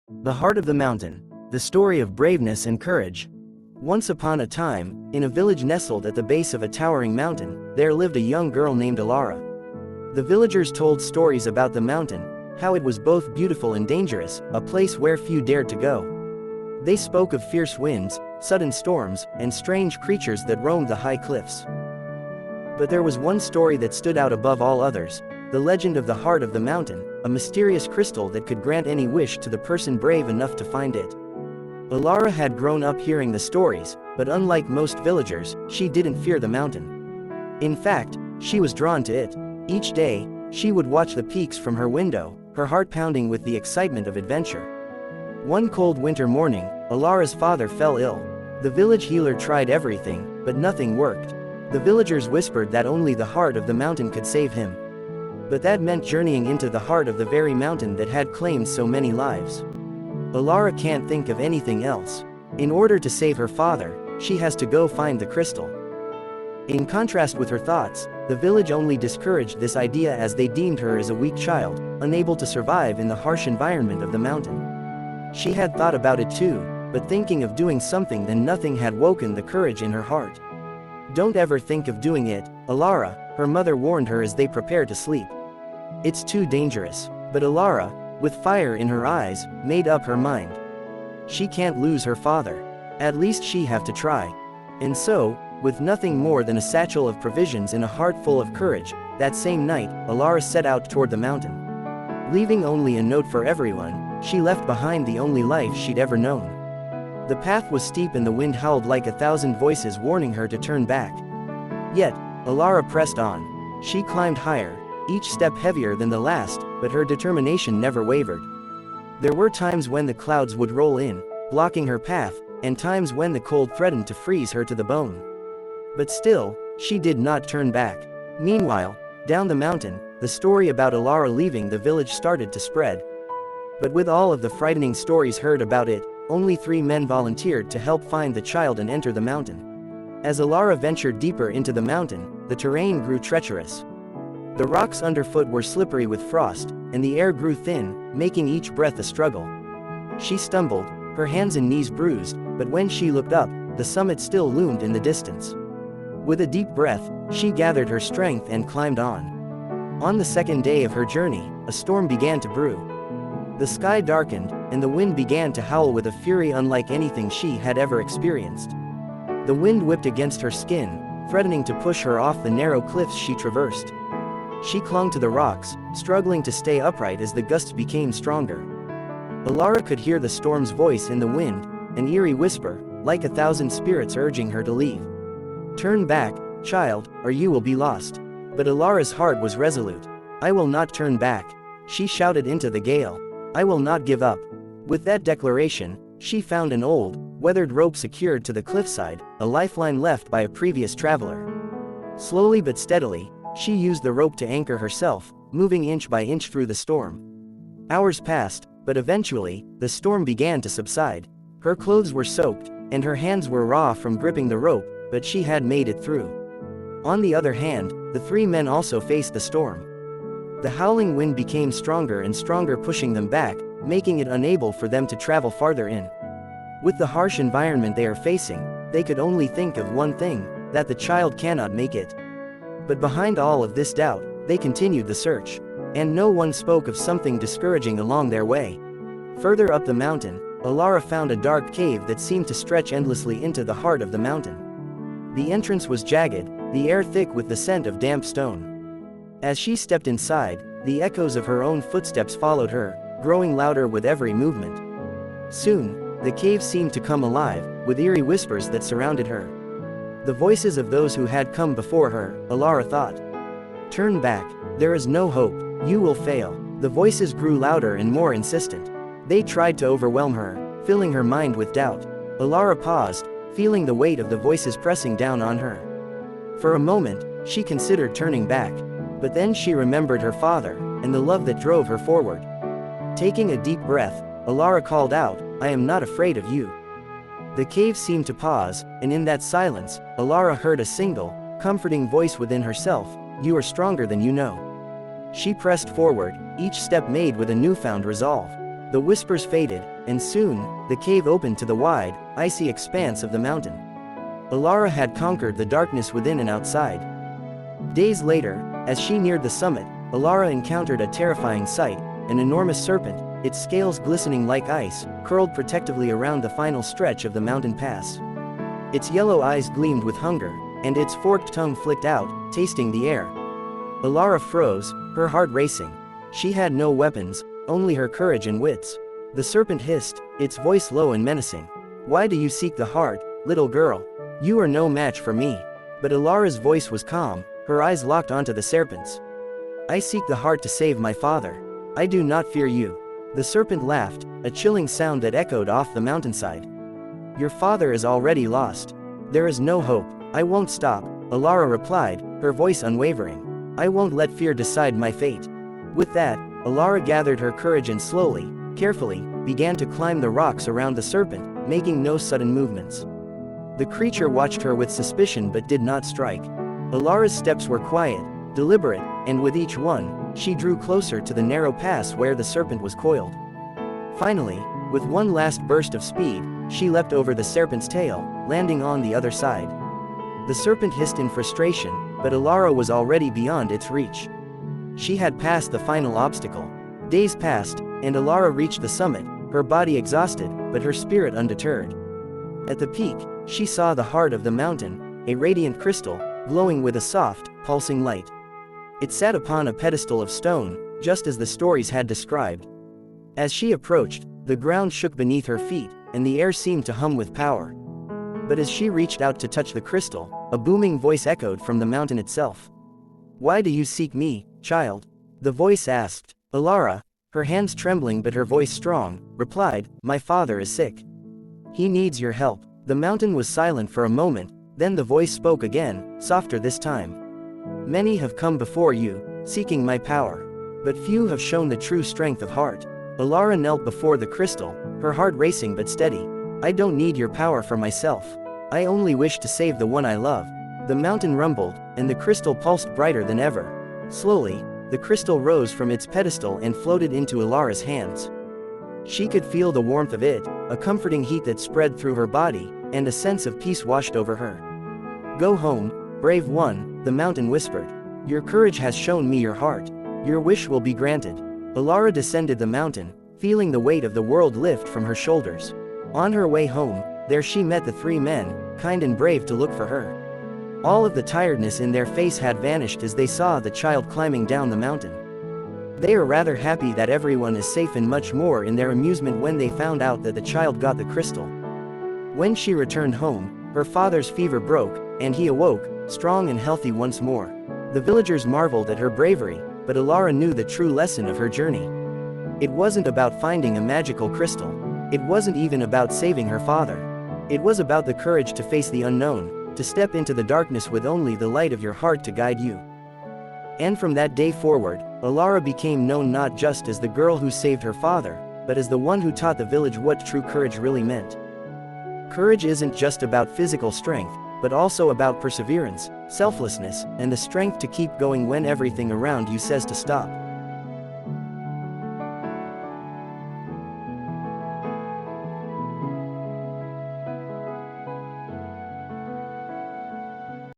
The Heart of the Mountain, the story of braveness and courage. Once upon a time, in a village nestled at the base of a towering mountain, there lived a young girl named Elara. The villagers told stories about the mountain, how it was both beautiful and dangerous, a place where few dared to go. They spoke of fierce winds, sudden storms, and strange creatures that roamed the high cliffs. But there was one story that stood out above all others, the legend of the Heart of the Mountain, a mysterious crystal that could grant any wish to the person brave enough to find it. Elara had grown up hearing the stories, but unlike most villagers, she didn't fear the mountain. In fact, she was drawn to it. Each day, she would watch the peaks from her window, her heart pounding with the excitement of adventure. One cold winter morning, Elara's father fell ill. The village healer tried everything, but nothing worked. The villagers whispered that only the heart of the mountain could save him. But that meant journeying into the heart of the very mountain that had claimed so many lives. Elara can't think of anything else. In order to save her father, she has to go find the crystal. In contrast with her thoughts, the village only discouraged this idea as they deemed her as a weak child, unable to survive in the harsh environment of the mountain. She had thought about it too, but thinking of doing something then nothing had woken the courage in her heart. "Don't ever think of doing it, Elara," her mother warned her as they prepared to sleep. "It's too dangerous." But Elara, with fire in her eyes, made up her mind. She can't lose her father. At least she have to try. And so, with nothing more than a satchel of provisions and a heart full of courage, that same night, Elara set out toward the mountain. Leaving only a note for everyone, she left behind the only life she'd ever known. The path was steep and the wind howled like 1,000 voices warning her to turn back. Yet, Elara pressed on. She climbed higher, each step heavier than the last, but her determination never wavered. There were times when the clouds would roll in, blocking her path, and times when the cold threatened to freeze her to the bone. But still, she did not turn back. Meanwhile, down the mountain, the story about Elara leaving the village started to spread. But with all of the frightening stories heard about it, only 3 men volunteered to help find the child and enter the mountain. As Elara ventured deeper into the mountain, the terrain grew treacherous. The rocks underfoot were slippery with frost, and the air grew thin, making each breath a struggle. She stumbled, her hands and knees bruised, but when she looked up, the summit still loomed in the distance. With a deep breath, she gathered her strength and climbed on. On the second day of her journey, a storm began to brew. The sky darkened, and the wind began to howl with a fury unlike anything she had ever experienced. The wind whipped against her skin, threatening to push her off the narrow cliffs she traversed. She clung to the rocks, struggling to stay upright as the gusts became stronger. Elara could hear the storm's voice in the wind, an eerie whisper, like 1,000 spirits urging her to leave. "Turn back, child, or you will be lost." But Elara's heart was resolute. "I will not turn back," she shouted into the gale. "I will not give up." With that declaration, she found an old, weathered rope secured to the cliffside, a lifeline left by a previous traveler. Slowly but steadily, she used the rope to anchor herself, moving inch by inch through the storm. Hours passed, but eventually, the storm began to subside. Her clothes were soaked, and her hands were raw from gripping the rope, but she had made it through. On the other hand, the 3 men also faced the storm. The howling wind became stronger and stronger, pushing them back, making it unable for them to travel farther in. With the harsh environment they are facing, they could only think of one thing, that the child cannot make it. But behind all of this doubt, they continued the search. And no one spoke of something discouraging along their way. Further up the mountain, Elara found a dark cave that seemed to stretch endlessly into the heart of the mountain. The entrance was jagged, the air thick with the scent of damp stone. As she stepped inside, the echoes of her own footsteps followed her, growing louder with every movement. Soon, the cave seemed to come alive, with eerie whispers that surrounded her. The voices of those who had come before her, Elara thought. "Turn back, there is no hope, you will fail." The voices grew louder and more insistent. They tried to overwhelm her, filling her mind with doubt. Elara paused, feeling the weight of the voices pressing down on her. For a moment, she considered turning back. But then she remembered her father, and the love that drove her forward. Taking a deep breath, Elara called out, "I am not afraid of you." The cave seemed to pause, and in that silence, Elara heard a single, comforting voice within herself, "You are stronger than you know." She pressed forward, each step made with a newfound resolve. The whispers faded, and soon, the cave opened to the wide, icy expanse of the mountain. Elara had conquered the darkness within and outside. Days later, as she neared the summit, Elara encountered a terrifying sight, an enormous serpent, its scales glistening like ice, curled protectively around the final stretch of the mountain pass. Its yellow eyes gleamed with hunger, and its forked tongue flicked out, tasting the air. Elara froze, her heart racing. She had no weapons, only her courage and wits. The serpent hissed, its voice low and menacing. "Why do you seek the heart, little girl? You are no match for me." But Elara's voice was calm, her eyes locked onto the serpent's. "I seek the heart to save my father. I do not fear you." The serpent laughed, a chilling sound that echoed off the mountainside. "Your father is already lost. There is no hope." "I won't stop," Elara replied, her voice unwavering. "I won't let fear decide my fate." With that, Elara gathered her courage and slowly, carefully, began to climb the rocks around the serpent, making no sudden movements. The creature watched her with suspicion but did not strike. Elara's steps were quiet, deliberate, and with each one, she drew closer to the narrow pass where the serpent was coiled. Finally, with one last burst of speed, she leapt over the serpent's tail, landing on the other side. The serpent hissed in frustration, but Elara was already beyond its reach. She had passed the final obstacle. Days passed, and Elara reached the summit, her body exhausted, but her spirit undeterred. At the peak, she saw the heart of the mountain, a radiant crystal, glowing with a soft, pulsing light. It sat upon a pedestal of stone, just as the stories had described. As she approached, the ground shook beneath her feet, and the air seemed to hum with power. But as she reached out to touch the crystal, a booming voice echoed from the mountain itself. "Why do you seek me, child?" The voice asked. Elara, her hands trembling but her voice strong, replied, "My father is sick. He needs your help." The mountain was silent for a moment, then the voice spoke again, softer this time. "Many have come before you, seeking my power. But few have shown the true strength of heart." Elara knelt before the crystal, her heart racing but steady. "I don't need your power for myself. I only wish to save the one I love." The mountain rumbled, and the crystal pulsed brighter than ever. Slowly, the crystal rose from its pedestal and floated into Elara's hands. She could feel the warmth of it, a comforting heat that spread through her body, and a sense of peace washed over her. "Go home, brave one," the mountain whispered. "Your courage has shown me your heart. Your wish will be granted." Elara descended the mountain, feeling the weight of the world lift from her shoulders. On her way home, there she met the three men, kind and brave to look for her. All of the tiredness in their face had vanished as they saw the child climbing down the mountain. They are rather happy that everyone is safe and much more in their amusement when they found out that the child got the crystal. When she returned home, her father's fever broke, and he awoke, strong and healthy once more. The villagers marveled at her bravery, but Elara knew the true lesson of her journey. It wasn't about finding a magical crystal. It wasn't even about saving her father. It was about the courage to face the unknown, to step into the darkness with only the light of your heart to guide you. And from that day forward, Elara became known not just as the girl who saved her father, but as the one who taught the village what true courage really meant. Courage isn't just about physical strength, but also about perseverance, selflessness, and the strength to keep going when everything around you says to stop.